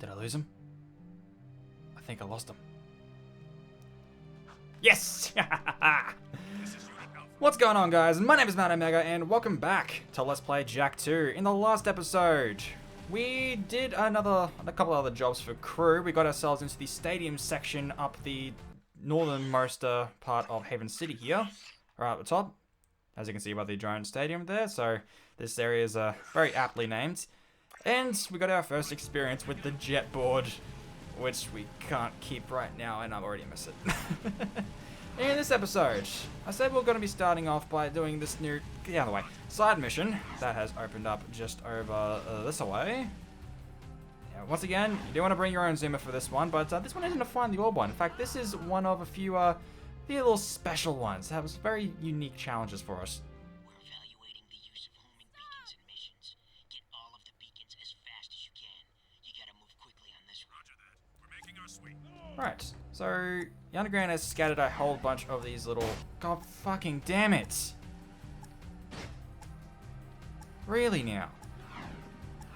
Did I lose him? I think I lost him. Yes! What's going on, guys? My name is Matt Omega, and welcome back to Let's Play Jak 2. In the last episode, we did a couple other jobs for crew. We got ourselves into the stadium section up the northernmost part of Haven City here, right at the top, as you can see by the giant stadium there. So this area is very aptly named. And we got our first experience with the jet board, which we can't keep right now, and I already miss it. In this episode, I said we're going to be starting off by doing this new, get out of the way, side mission that has opened up just over this away. Yeah, once again, you do want to bring your own zoomer for this one, but this one isn't a find the orb one. In fact, this is one of a few little special ones that has very unique challenges for us. We're evaluating the use of homing beacons and missions. Get all of the beacons as fast as you can. You gotta move quickly on this one. Roger that. We're making our sweep. Right, so the underground has scattered a whole bunch of these little... God fucking damn it! Really now?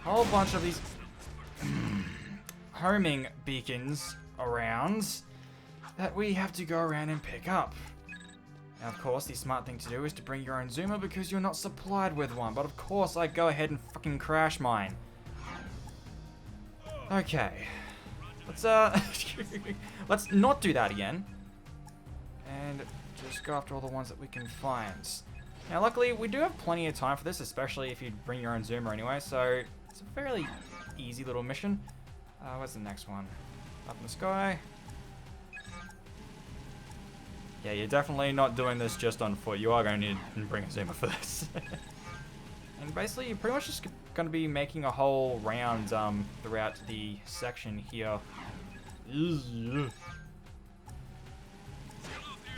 A whole bunch of these homing beacons around that we have to go around and pick up. Now, of course, the smart thing to do is to bring your own zoomer because you're not supplied with one, but of course I go ahead and fucking crash mine. Okay. Let's not do that again. And just go after all the ones that we can find. Now, luckily, we do have plenty of time for this, especially if you bring your own zoomer anyway, so it's a fairly easy little mission. What's the next one? Up in the sky. Yeah, you're definitely not doing this just on foot. You are going to need to bring a zoomer for this. And basically, you're pretty much just going to be making a whole round throughout the section here.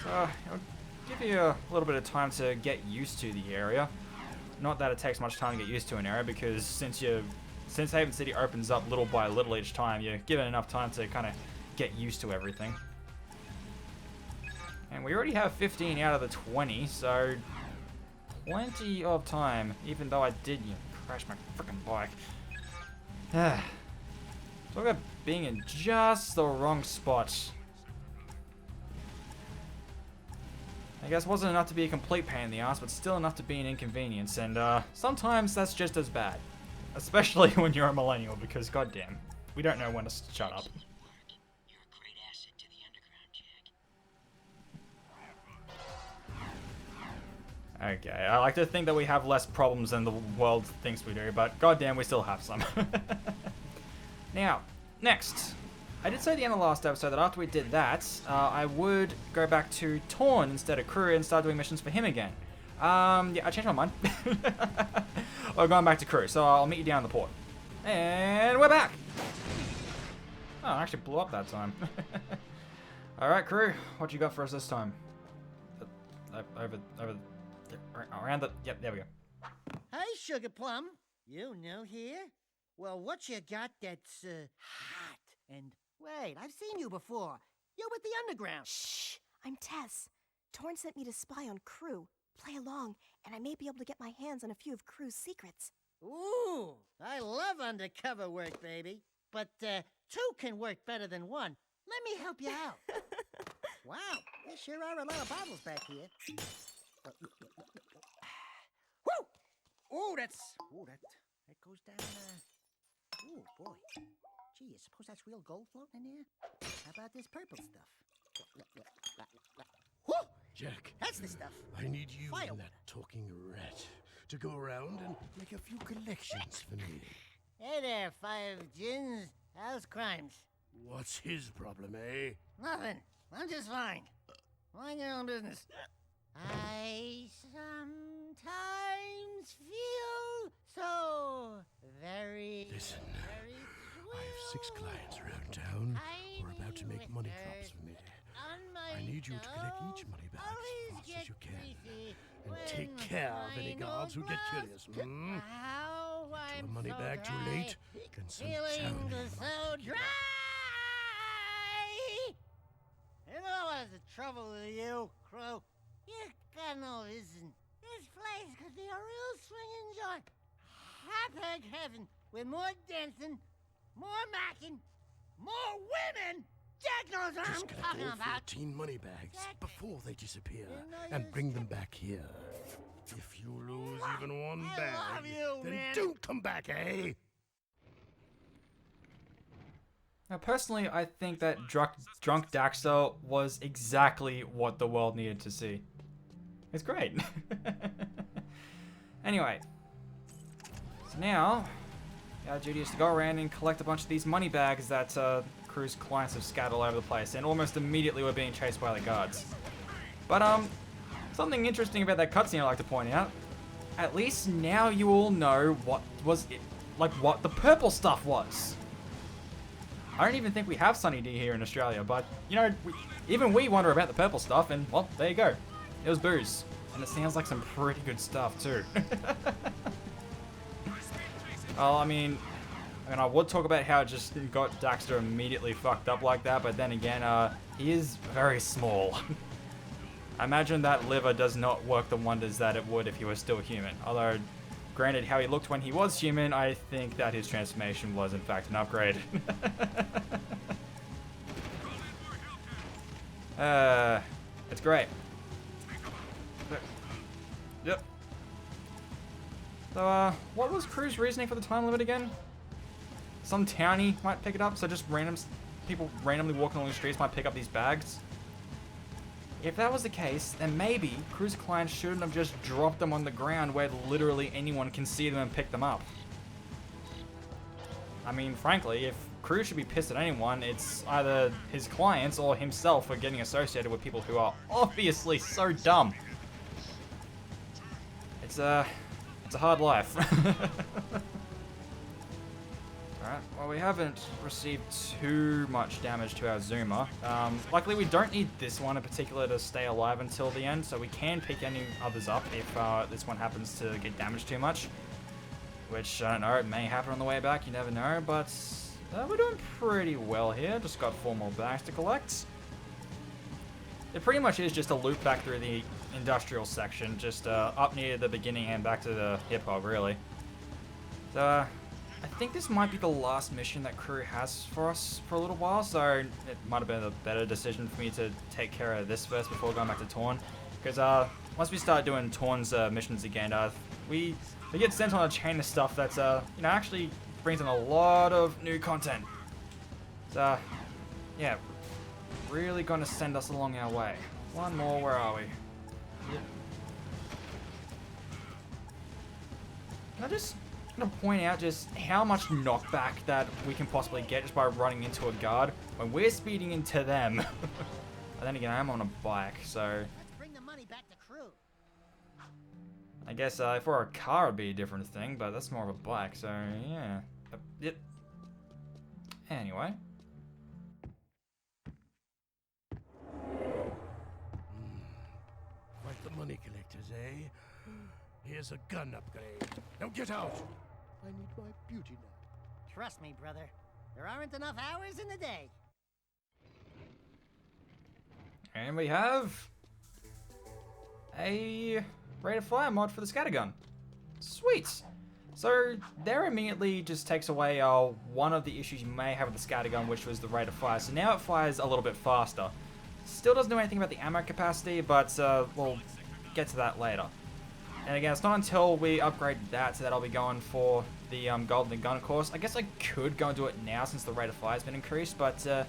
So, it'll give you a little bit of time to get used to the area. Not that it takes much time to get used to an area, because since Haven City opens up little by little each time, you're given enough time to kind of get used to everything. And we already have 15 out of the 20, so plenty of time, even though I did crash my freaking bike. Talk about being in just the wrong spot. I guess wasn't enough to be a complete pain in the ass, but still enough to be an inconvenience, and sometimes that's just as bad. Especially when you're a millennial, because goddamn, we don't know when to shut up. You're a great asset to the underground, Jak. Okay, I like to think that we have less problems than the world thinks we do, but goddamn, we still have some. Now, next. I did say at the end of the last episode that after we did that, I would go back to Torn instead of Crew and start doing missions for him again. Yeah, I changed my mind. We're going back to Crew, so I'll meet you down the port. And we're back! Oh, I actually blew up that time. Alright, Crew, what you got for us this time? Around the... Yep, there we go. Hey, Sugar Plum. You new here? Well, what you got that's, hot? And, wait, I've seen you before. You're with the Underground. Shh! I'm Tess. Torn sent me to spy on Crew. Play along, and I may be able to get my hands on a few of Crew's secrets. Ooh, I love undercover work, baby. But, two can work better than one. Let me help you out. Wow, there sure are a lot of bottles back here. Woo! Ooh, that goes down, ooh, boy. Gee, you suppose that's real gold floating in there? How about this purple stuff? Whoo! Jak, That's the stuff. I need you Fire. and that talking rat to go around and make a few collections for me. Hey there, Five Gins. How's crimes? What's his problem, eh? Nothing. I'm just fine. Mind your own business. I sometimes feel so very... Listen, very I have 6 clients around town who are about to make money drops for me. I need you to collect each money back as fast as you can. And take care of any guards who get curious, hmm? Get your money back too late, and some Feeling drowning so might be dry. You know what's the trouble with you, Crow? You got no vision. This place could be a real swinging joint. Hot dog heaven with more dancing, More macking, more women. Jack knows what Just I'm gotta talking go about. 14 money bags Jack. before they disappear You know and you bring them back here. If you lose even one I bag, love you, then man. don't come back, eh? Now, personally, I think that drunk Daxter was exactly what the world needed to see. It's great. Anyway, so now our duty is to go around and collect a bunch of these money bags that Crew's clients have scattered all over the place, and almost immediately we're being chased by the guards. But something interesting about that cutscene I'd like to point out. At least now you all know what was it, like what the purple stuff was. I don't even think we have Sunny D here in Australia, but you know, even we wonder about the purple stuff, and well, there you go. It was booze, and it sounds like some pretty good stuff too. Well, I mean, I would talk about how it just got Daxter immediately fucked up like that, but then again, he is very small. I imagine that liver does not work the wonders that it would if he was still human. Although, granted, how he looked when he was human, I think that his transformation was in fact an upgrade. It's great. Yep. So, what was Crew's reasoning for the time limit again? Some townie might pick it up, so just people randomly walking along the streets might pick up these bags. If that was the case, then maybe Crew's clients shouldn't have just dropped them on the ground where literally anyone can see them and pick them up. I mean, frankly, if Crew should be pissed at anyone, it's either his clients or himself for getting associated with people who are obviously so dumb. It's a hard life. Alright, well, we haven't received too much damage to our Zoomer. Luckily, we don't need this one in particular to stay alive until the end, so we can pick any others up if this one happens to get damaged too much. Which, I don't know, it may happen on the way back, you never know, but we're doing pretty well here. Just got 4 more bags to collect. It pretty much is just a loop back through the industrial section, just up near the beginning and back to the hip-hop, really. So, I think this might be the last mission that Crew has for us for a little while, so it might have been a better decision for me to take care of this first before going back to Torn. Because once we start doing Torn's missions again, we get sent on a chain of stuff that's, you know, actually brings in a lot of new content. So, yeah, really gonna send us along our way. One more, where are we? Yep. I just gonna point out just how much knockback that we can possibly get just by running into a guard when we're speeding into them. But then again, I'm on a bike, so Let's bring the money back to Crew. I guess if we're a car, it'd be a different thing, but that's more of a bike, so yeah. Yep. Anyway. Quite the money collectors, eh? Here's a gun upgrade. Now get out! I need my beauty nap. Trust me, brother. There aren't enough hours in the day. And we have a rate of fire mod for the scattergun. Sweet. So there immediately just takes away one of the issues you may have with the scattergun, which was the rate of fire. So now it fires a little bit faster. Still doesn't know anything about the ammo capacity, but we'll get to that later. And again, it's not until we upgrade that, so that I'll be going for the golden gun course. I guess I could go and do it now since the rate of fire has been increased, but I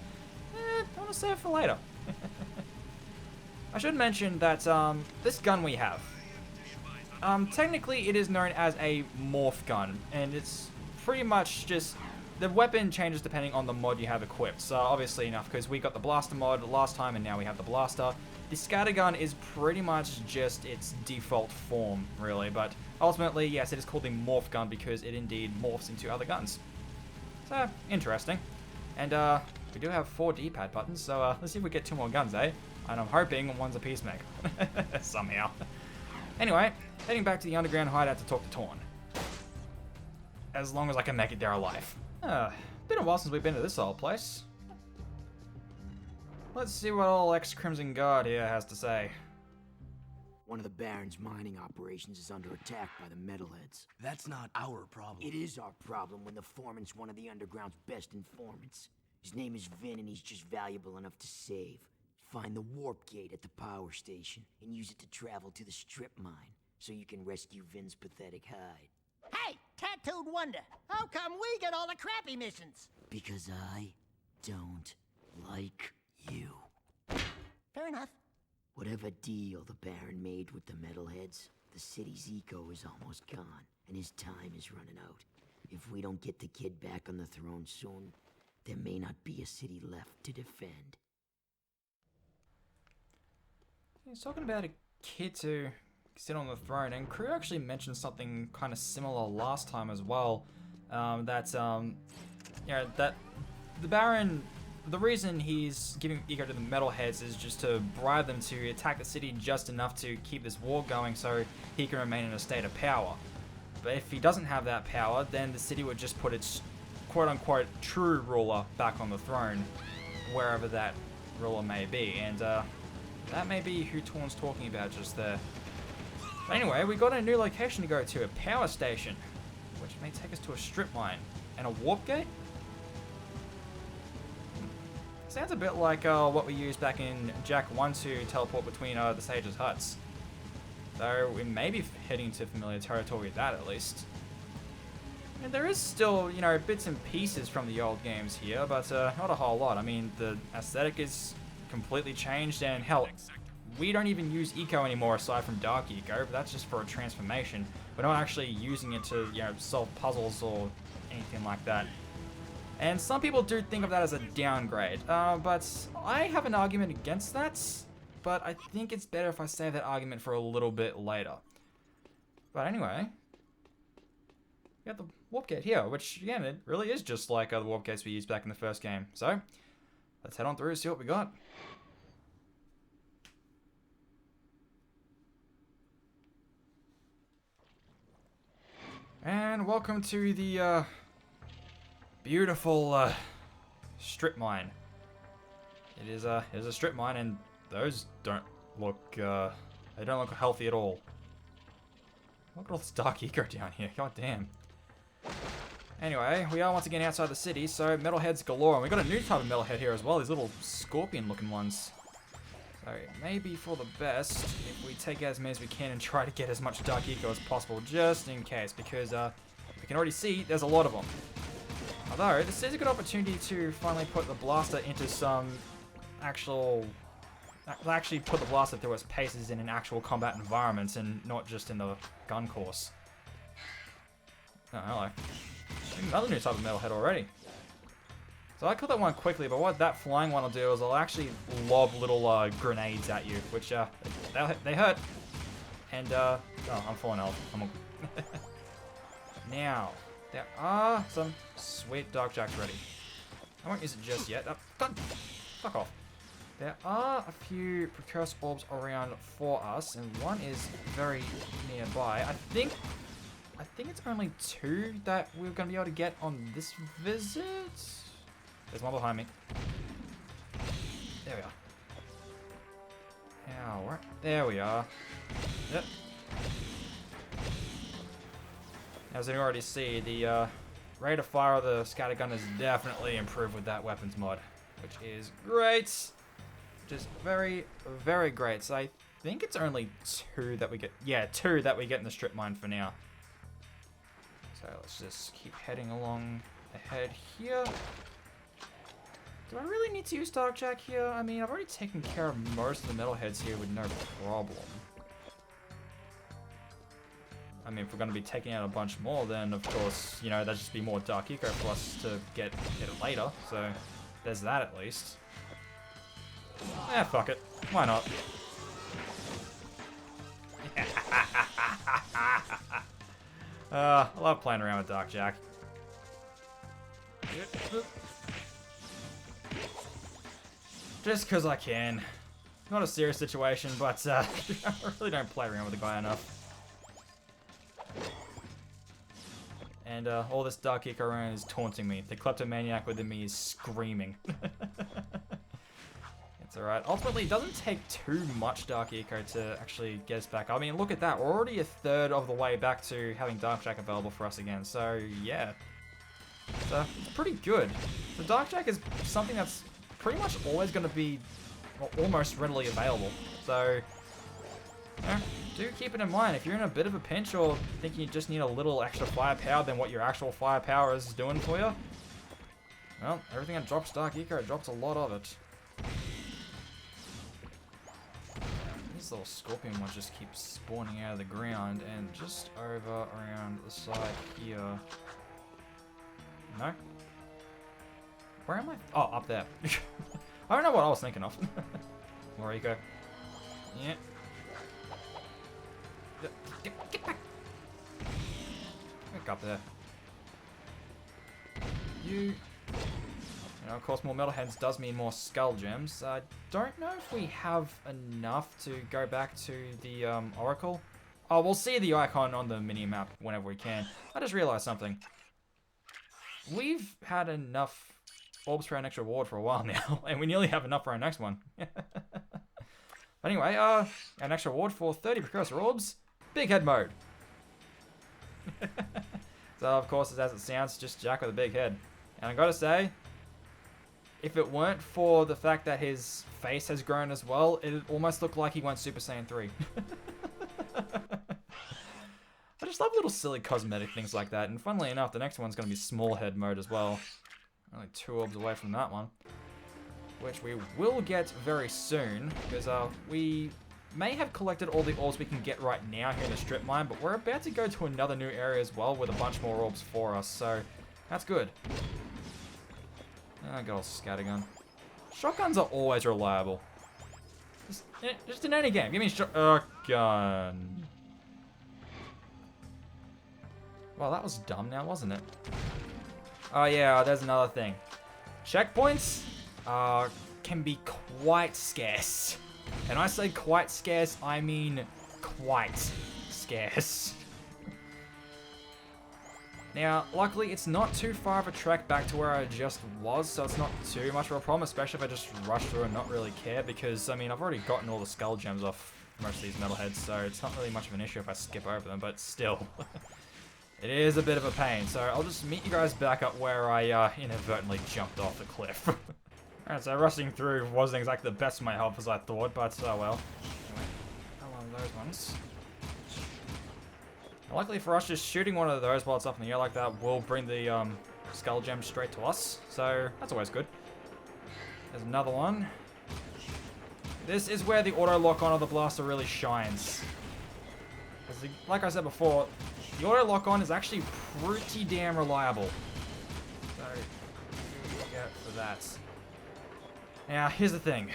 want to save it for later. I should mention that this gun we have, technically it is known as a morph gun, and it's pretty much just, the weapon changes depending on the mod you have equipped. So obviously enough, because we got the blaster mod last time and now we have the blaster. The scattergun is pretty much just its default form, really, but ultimately, yes, it is called the morph gun because it indeed morphs into other guns. So, interesting. And we do have 4 D-pad buttons, so let's see if we get 2 more guns, eh? And I'm hoping one's a peacemaker. Somehow. Anyway, heading back to the underground hideout to talk to Torn. As long as I can make it there alive. Been a while since we've been to this old place. Let's see what old ex-Crimson Guard here has to say. One of the Baron's mining operations is under attack by the metalheads. That's not our problem. It is our problem when the foreman's one of the underground's best informants. His name is Vin, and he's just valuable enough to save. Find the warp gate at the power station and use it to travel to the strip mine so you can rescue Vin's pathetic hide. Hey, Tattooed Wonder, how come we get all the crappy missions? Because I don't like you. Fair enough. Whatever deal the Baron made with the metalheads, the city's eco is almost gone, and his time is running out. If we don't get the kid back on the throne soon, there may not be a city left to defend. He's talking about a kid to sit on the throne, and Crew actually mentioned something kind of similar last time as well. That the Baron, the reason he's giving eco to the metalheads is just to bribe them to attack the city just enough to keep this war going so he can remain in a state of power. But if he doesn't have that power, then the city would just put its quote-unquote true ruler back on the throne, wherever that ruler may be, and that may be who Torn's talking about just there. But anyway, we got a new location to go to, a power station, which may take us to a strip mine and a warp gate. Sounds a bit like what we used back in Jak 1 to teleport between the sages' huts. Though we may be heading to familiar territory with that at least. And there is still, you know, bits and pieces from the old games here, but not a whole lot. I mean, the aesthetic is completely changed, and hell, we don't even use eco anymore aside from dark eco, but that's just for a transformation. We're not actually using it to, you know, solve puzzles or anything like that. And some people do think of that as a downgrade, but I have an argument against that, but I think it's better if I save that argument for a little bit later. But anyway, we got the warp gate here, which again, it really is just like the warp gates we used back in the first game. So, let's head on through and see what we got. And welcome to the beautiful strip mine. It is a strip mine, and those don't look they don't look healthy at all. Look at all this dark eco down here. God damn. Anyway, we are once again outside the city, so metalheads galore, and we got a new type of metalhead here as well. These little scorpion-looking ones. So it may be for the best if we take as many as we can and try to get as much dark eco as possible, just in case, because we can already see there's a lot of them. Although, this is a good opportunity to finally put the blaster into some actually put the blaster through its paces in an actual combat environment and not just in the gun course. Oh, hello. Another new type of metalhead already. So I killed that one quickly, but what that flying one will do is I'll actually lob little grenades at you, which they hurt. And oh, I'm full on health. I'm all now, there are some sweet Dark Jacks ready. I won't use it just yet. God, fuck off. There are a few precursor orbs around for us, and one is very nearby. I think it's only 2 that we're going to be able to get on this visit. There's one behind me. There we are. Now, where? There we are. Yep. As you can already see, the rate of fire of the scattergun is definitely improved with that weapons mod, which is great. Which is very, very great. So I think it's only 2 that we get. Yeah, 2 that we get in the strip mine for now. So let's just keep heading along ahead here. Do I really need to use Dark Jack here? I mean, I've already taken care of most of the metalheads here with no problem. I mean, if we're going to be taking out a bunch more, then of course, you know, that'd just be more Dark Eco for us to get it later. So there's that at least. Eh, fuck it. Why not? I love playing around with Dark Jack. Just because I can. Not a serious situation, but I really don't play around with the guy enough. And all this Dark Eco around is taunting me. The kleptomaniac within me is screaming. It's It's alright. Ultimately, it doesn't take too much Dark Eco to actually get us back. I mean, look at that. We're already a third of the way back to having Darkjack available for us again. So, yeah. So, it's pretty good. The Darkjack is something that's pretty much always going to be well, almost readily available. So, yeah, do keep it in mind. If you're in a bit of a pinch or think you just need a little extra firepower than what your actual firepower is doing for you, well, everything that drops Dark Eco drops a lot of it. These little scorpion ones just keep spawning out of the ground and just over around the side here. No? Where am I? Oh, up there. I don't know what I was thinking of. More eco. Yeah. Get back! Back up there. You know, of course, more metalheads does mean more skull gems. I don't know if we have enough to go back to the Oracle. Oh, we'll see the icon on the mini-map whenever we can. I just realized something. We've had enough orbs for our next reward for a while now, and we nearly have enough for our next one. Anyway, our next reward for 30 precursor orbs, big head mode. So, of course, as it sounds, just Jack with a big head. And I gotta say, if it weren't for the fact that his face has grown as well, it almost looked like he went Super Saiyan 3. I just love little silly cosmetic things like that, and funnily enough, the next one's going to be small head mode as well. Only 2 orbs away from that one. Which we will get very soon, because we may have collected all the orbs we can get right now here in the strip mine, but we're about to go to another new area as well with a bunch more orbs for us, so that's good. I got a scattergun. Shotguns are always reliable. Just in any game, give me a shotgun. Well, that was dumb now, wasn't it? Oh yeah, there's another thing. Checkpoints can be quite scarce. And I say quite scarce, I mean quite scarce. Now, luckily, it's not too far of a trek back to where I just was, so it's not too much of a problem, especially if I just rush through and not really care, because, I mean, I've already gotten all the skull gems off most of these metalheads, so it's not really much of an issue if I skip over them, but still. It is a bit of a pain, so I'll just meet you guys back up where I inadvertently jumped off the cliff. Alright, so rushing through wasn't exactly the best of my health as I thought, but oh well. Anyway, how long are those ones? Luckily for us, just shooting one of those while it's up in the air like that will bring the skull gem straight to us, so that's always good. There's another one. This is where the auto lock on of the blaster really shines. Like I said before, the auto lock on is actually pretty damn reliable. So, what do we get for that? Now, here's the thing.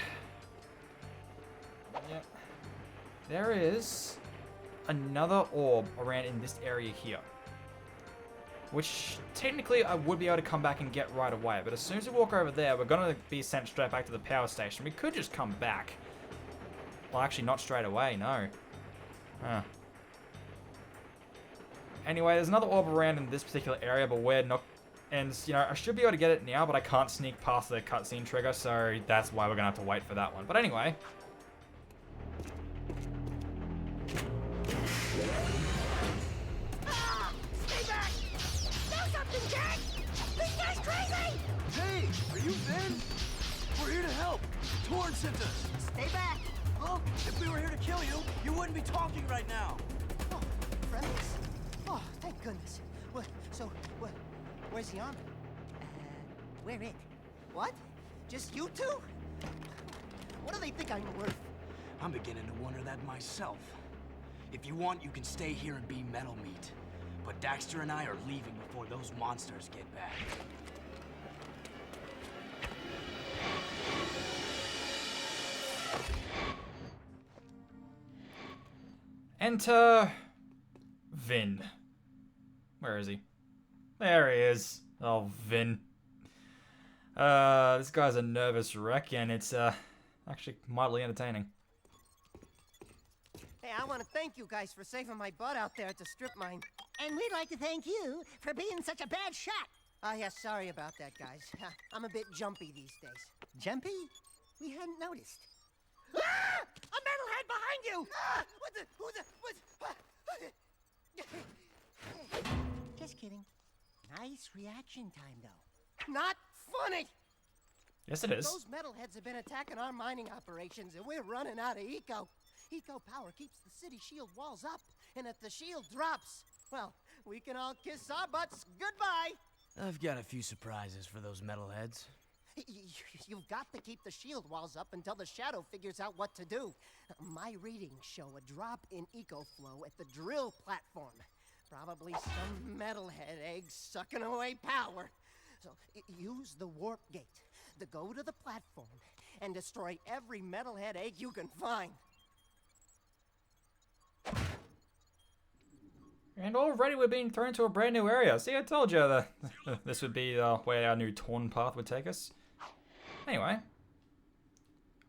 Yep. There is another orb around in this area here, which technically I would be able to come back and get right away, but as soon as we walk over there, we're going to be sent straight back to the power station. We could just come back. Well, actually, not straight away, no. Huh. Anyway, there's another orb around in this particular area, but we're not... And, you know, I should be able to get it now, but I can't sneak past the cutscene trigger, so that's why we're going to have to wait for that one. But anyway... Stay back! Do something, Jack! This guy's crazy! Hey, are you Vin? We're here to help. Torn sent us. Stay back! Well, if we were here to kill you, you wouldn't be talking right now. Oh, friends. Oh, thank goodness. Where's the armor? Where it? What? Just you two? What do they think I'm worth? I'm beginning to wonder that myself. If you want, you can stay here and be metal meat. But Daxter and I are leaving before those monsters get back. Enter... Vin. Where is he? There he is. Oh, Vin. This guy's a nervous wreck, and it's, actually mildly entertaining. Hey, I want to thank you guys for saving my butt out there at the strip mine. And we'd like to thank you for being such a bad shot. Oh, yeah, sorry about that, guys. I'm a bit jumpy these days. Jumpy? We hadn't noticed. Ah! A metalhead behind you! Ah! What the? Who the? What? Just kidding. Nice reaction time, though. Not funny! Yes, it is. Those metalheads have been attacking our mining operations, and we're running out of eco. Eco power keeps the city shield walls up, and if the shield drops, well, we can all kiss our butts goodbye. I've got a few surprises for those metalheads. You've got to keep the shield walls up until the Shadow figures out what to do. My readings show a drop in eco flow at the drill platform. Probably some metalhead eggs sucking away power. So use the warp gate to go to the platform and destroy every metalhead egg you can find. And already we're being thrown to a brand new area. See, I told you that this would be where our new Torn path would take us. Anyway,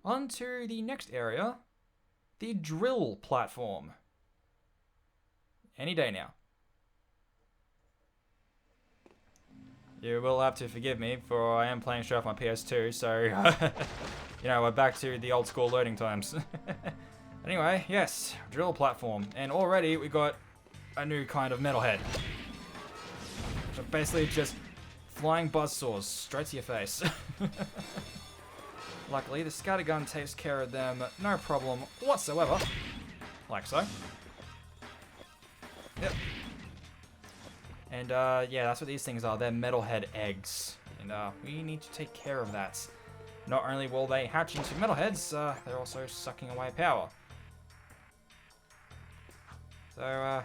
on to the next area, the drill platform. Any day now. You will have to forgive me, for I am playing straight off my PS2, so, you know, we're back to the old school loading times. Anyway, yes, drill platform. And already we got a new kind of metalhead. So basically just flying buzzsaws straight to your face. Luckily, the scattergun takes care of them, no problem whatsoever. Like so. Yep. And yeah, that's what these things are. They're metalhead eggs. And we need to take care of that. Not only will they hatch into metalheads, they're also sucking away power. So,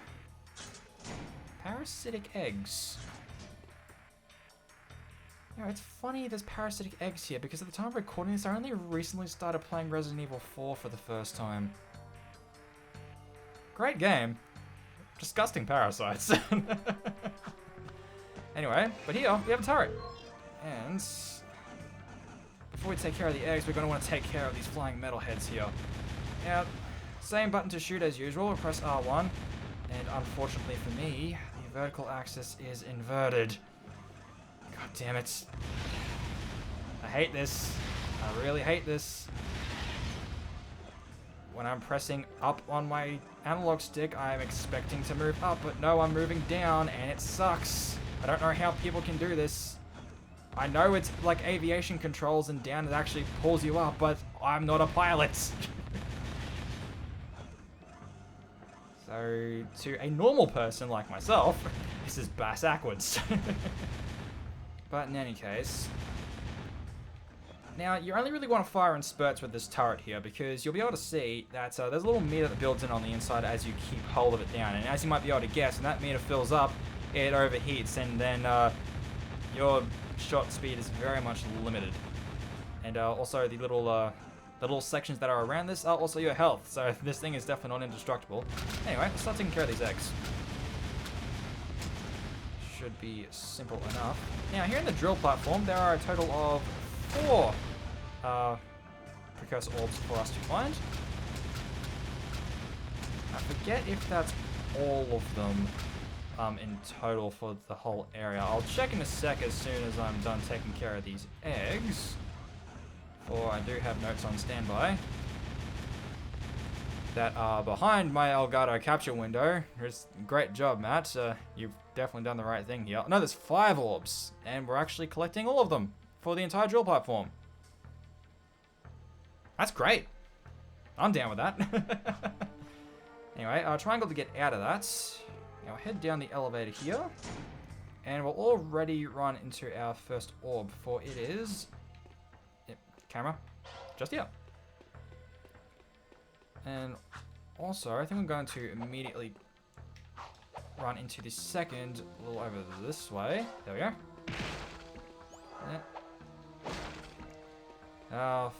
parasitic eggs. You know, it's funny there's parasitic eggs here, because at the time of recording this, I only recently started playing Resident Evil 4 for the first time. Great game. Disgusting parasites. Anyway, but here, we have a turret. And before we take care of the eggs, we're going to want to take care of these flying metalheads here. Now, same button to shoot as usual, press R1. And unfortunately for me, the vertical axis is inverted. God damn it. I hate this. I really hate this. When I'm pressing up on my analog stick, I'm expecting to move up, but no, I'm moving down, and it sucks. I don't know how people can do this. I know it's like aviation controls and down it actually pulls you up, but I'm not a pilot. So, to a normal person like myself, this is bass-ackwards. But in any case... Now, you only really want to fire in spurts with this turret here, because you'll be able to see that there's a little meter that builds in on the inside as you keep hold of it down. And as you might be able to guess, when that meter fills up, it overheats, and then your shot speed is very much limited. And also the little sections that are around this are also your health, so this thing is definitely not indestructible. Anyway, let's start taking care of these eggs. Should be simple enough. Now, here in the drill platform, there are a total of 4 precursor orbs for us to find. I forget if that's all of them in total for the whole area. I'll check in a sec as soon as I'm done taking care of these eggs. For I do have notes on standby that are behind my Elgato capture window. Great job, Matt. You've definitely done the right thing here. No, there's 5 orbs, and we're actually collecting all of them for the entire drill platform. That's great. I'm down with that. Anyway, triangle to get out of that. Now head down the elevator here, and we'll already run into our first orb, for it is... Yep, camera, just here. And also, I think I'm going to immediately run into the second, a little over this way. There we go.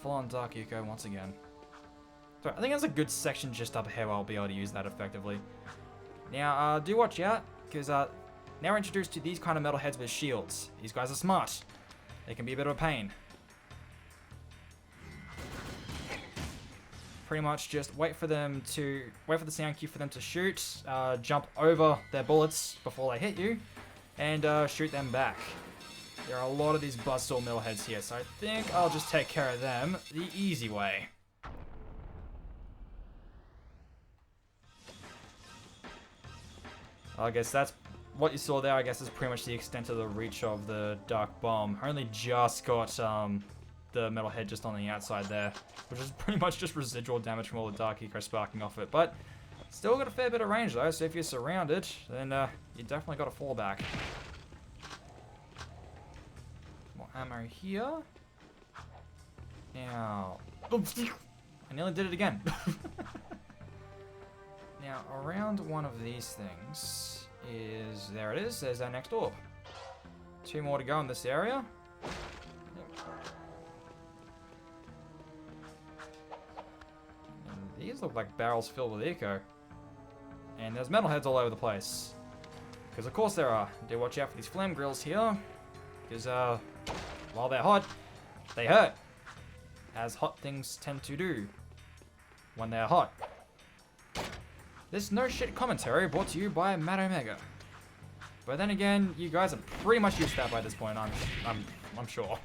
Full on Dark Eco once again. So I think that's a good section just up here where I'll be able to use that effectively. Now, do watch out, because now we're introduced to these kind of metalheads with shields. These guys are smart. They can be a bit of a pain. Pretty much just wait for the sound cue for them to shoot, jump over their bullets before they hit you, and shoot them back. There are a lot of these buzzsaw mill heads here, so I think I'll just take care of them the easy way. I guess that's what you saw there. I guess is pretty much the extent of the reach of the Dark Bomb. I only just got the metalhead just on the outside there, which is pretty much just residual damage from all the Dark Eco sparking off it. But still got a fair bit of range though, so if you're surrounded, then you definitely got a fallback. More ammo here. Now, I nearly did it again. Now, around one of these things is... There it is. There's our next orb. 2 more to go in this area. And these look like barrels filled with eco. And there's metalheads all over the place. Because of course there are. Do watch out for these flame grills here. Because while they're hot, they hurt. As hot things tend to do when they're hot. This no shit commentary brought to you by Matt Omega. But then again, you guys are pretty much used to that by this point, I'm sure.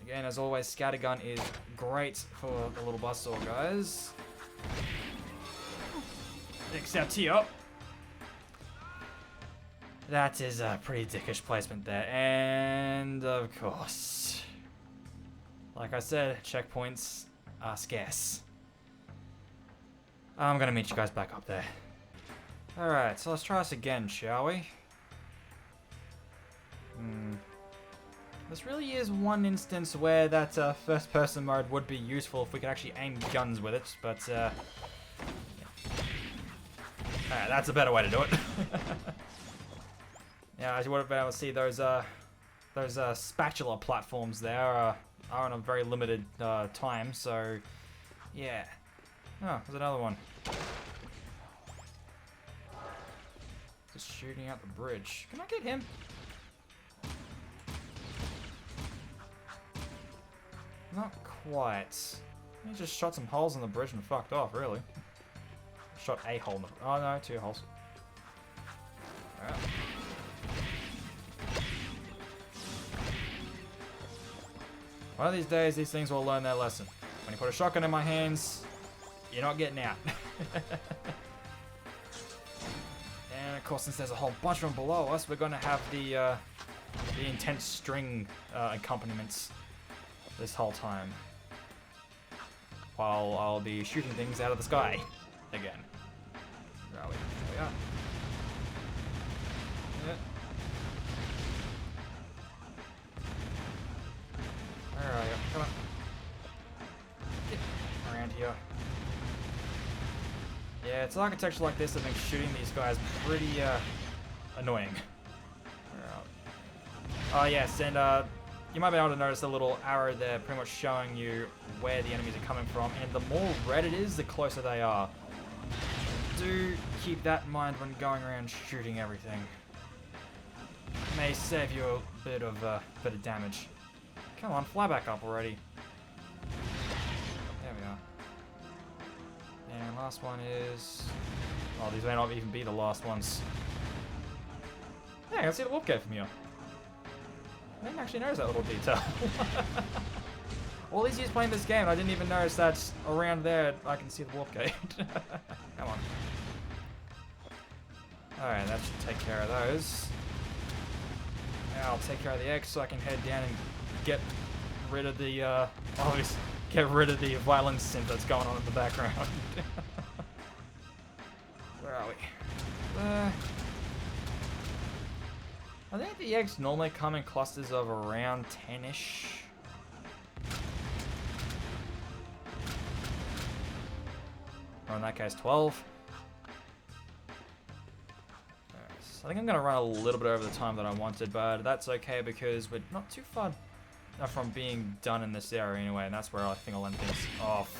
Again, as always, Scattergun is great for the little buzzsaw guys. Except here. That is a pretty dickish placement there. And of course, like I said, checkpoints are scarce. I'm gonna meet you guys back up there. Alright, so let's try this again, shall we? This really is one instance where that first person mode would be useful if we could actually aim guns with it, but yeah. Alright, that's a better way to do it. Yeah, as you would have been able to see, those spatula platforms there are on a very limited time, so yeah. Oh, there's another one. Just shooting out the bridge. Can I get him? Not quite. He just shot some holes in the bridge and fucked off, really. Shot a hole in the... Oh no, 2 holes. Alright. One of these days, these things will learn their lesson. When you put a shotgun in my hands, you're not getting out. And of course, since there's a whole bunch of them below us, we're going to have the intense string accompaniments this whole time. While I'll be shooting things out of the sky again. Where are we? There we are. Yeah. Where are you? Come on. Get around here. Yeah, it's architecture like this that makes shooting these guys pretty annoying. Oh yes, and you might be able to notice a little arrow there pretty much showing you where the enemies are coming from, and the more red it is, the closer they are. Do keep that in mind when going around shooting everything. It may save you a bit of damage. Come on, fly back up already. There we are. And last one is... Oh, these may not even be the last ones. Yeah, I can see the warp gate from here. I didn't actually notice that little detail. All these years playing this game, I didn't even notice that around there I can see the warp gate. Come on. Alright, that should take care of those. Now I'll take care of the X so I can head down and get rid of the, get rid of the violence synth that's going on in the background. Where are we? I think the eggs normally come in clusters of around 10-ish. Or in that case, 12. So I think I'm going to run a little bit over the time that I wanted, but that's okay because we're not too far from being done in this area anyway, and that's where I think I'll end things off.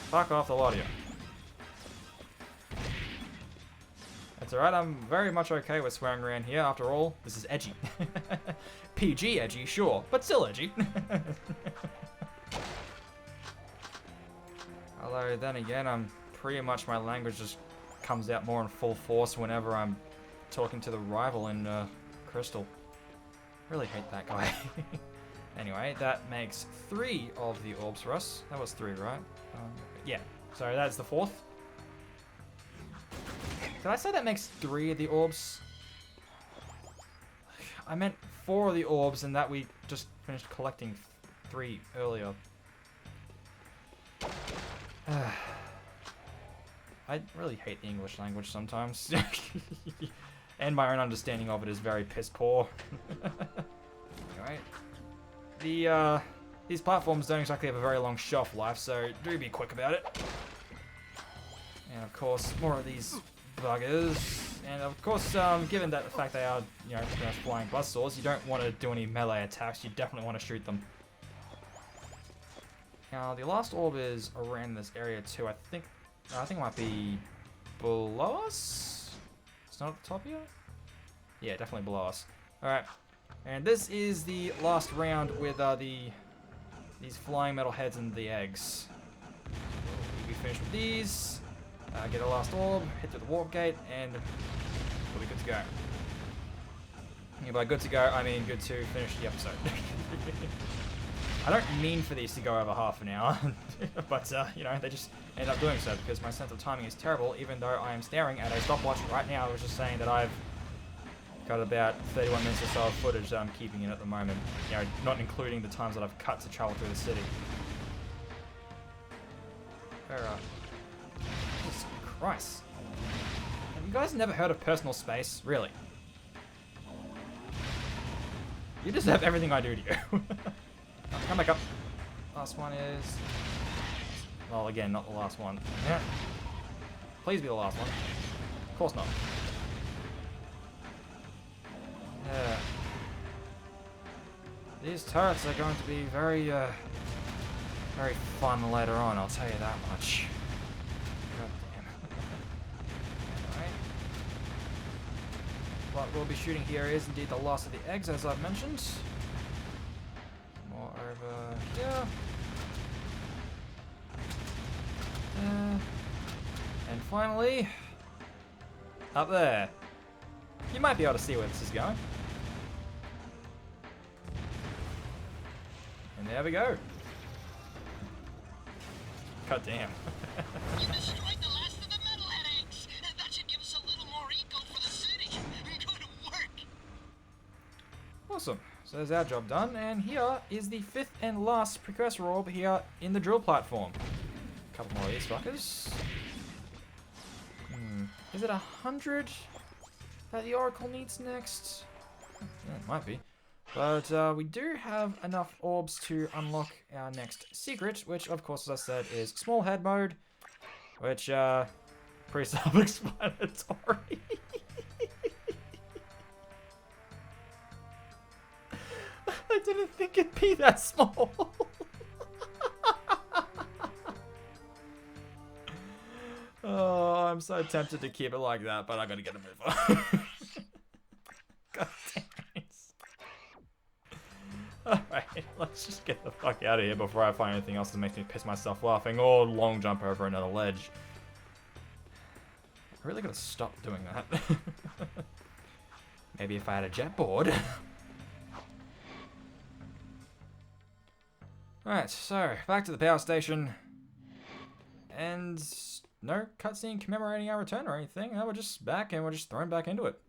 Fuck off the lot of you. That's alright, I'm very much okay with swearing around here. After all, this is edgy. PG edgy, sure, but still edgy. Although, then again, I'm pretty much, my language just comes out more in full force whenever I'm talking to the rival in Crystal. Really hate that guy. Anyway, that makes 3 of the orbs for us. That was 3, right? Yeah. So that's the 4th. Did I say that makes 3 of the orbs? I meant 4 of the orbs, and that we just finished collecting 3 earlier. I really hate the English language sometimes. And my own understanding of it is very piss poor. Anyway. These platforms don't exactly have a very long shelf life, so do be quick about it. And of course, more of these buggers. And of course, given that the fact they are, you know, pretty much flying buzzsaws, you don't want to do any melee attacks, you definitely want to shoot them. Now, the last orb is around this area too. I think it might be below us? It's not at the top here? Yeah, definitely below us. Alright. And this is the last round with these flying metal heads and the eggs. We finish with these, get a last orb, hit through the warp gate, and we'll be good to go. Yeah, by good to go, I mean good to finish the episode. I don't mean for these to go over half an hour, but you know, they just end up doing so because my sense of timing is terrible, even though I am staring at a stopwatch right now, which is saying that I've got about 31 minutes or so of footage that I'm keeping in at the moment. You know, not including the times that I've cut to travel through the city. Jesus Christ. Have you guys never heard of personal space? Really? You deserve everything I do to you. Come back up. Last one is... Well, again, not the last one. Yeah. Please be the last one. Of course not. Yeah. These turrets are going to be very, very fun later on, I'll tell you that much. God damn. Alright. What we'll be shooting here is indeed the last of the eggs, as I've mentioned. More over here. And finally, up there. You might be able to see where this is going. And there we go. God damn. You destroyed the last of the metalhead eggs. That should give us a little more eco for the city. Good work. Awesome. So there's our job done, and here is the 5th and last precursor orb here in the drill platform. A couple more of these fuckers. Is it 100 that the Oracle needs next? Yeah, it might be. But we do have enough orbs to unlock our next secret, which of course, as I said, is small head mode, which pretty self-explanatory. I didn't think it'd be that small. Oh, I'm so tempted to keep it like that, but I gotta get a move on. God damn it. Alright, let's just get the fuck out of here before I find anything else that makes me piss myself laughing or long jump over another ledge. I really gotta stop doing that. Maybe if I had a jet board. Alright, so back to the power station. And no cutscene commemorating our return or anything. No, we're just back and we're just thrown back into it.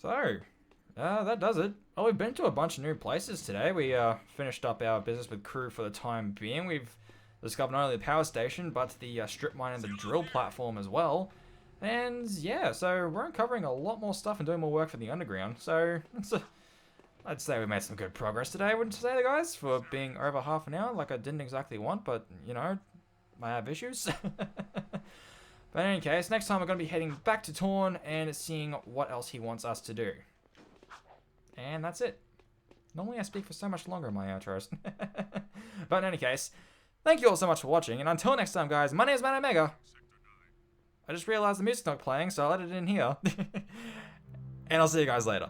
So, that does it. Well, we've been to a bunch of new places today. We finished up our business with crew for the time being. We've discovered not only the power station, but the strip mine and the drill platform as well. And yeah, so we're uncovering a lot more stuff and doing more work for the underground. So, I'd say we made some good progress today, wouldn't you say, guys? For being over half an hour, like I didn't exactly want, but, you know, I have issues. But in any case, next time we're going to be heading back to Torn and seeing what else he wants us to do. And that's it. Normally I speak for so much longer in my outros. But in any case, thank you all so much for watching, and until next time, guys, my name is Man Omega. I just realized the music's not playing, so I'll let it in here. And I'll see you guys later.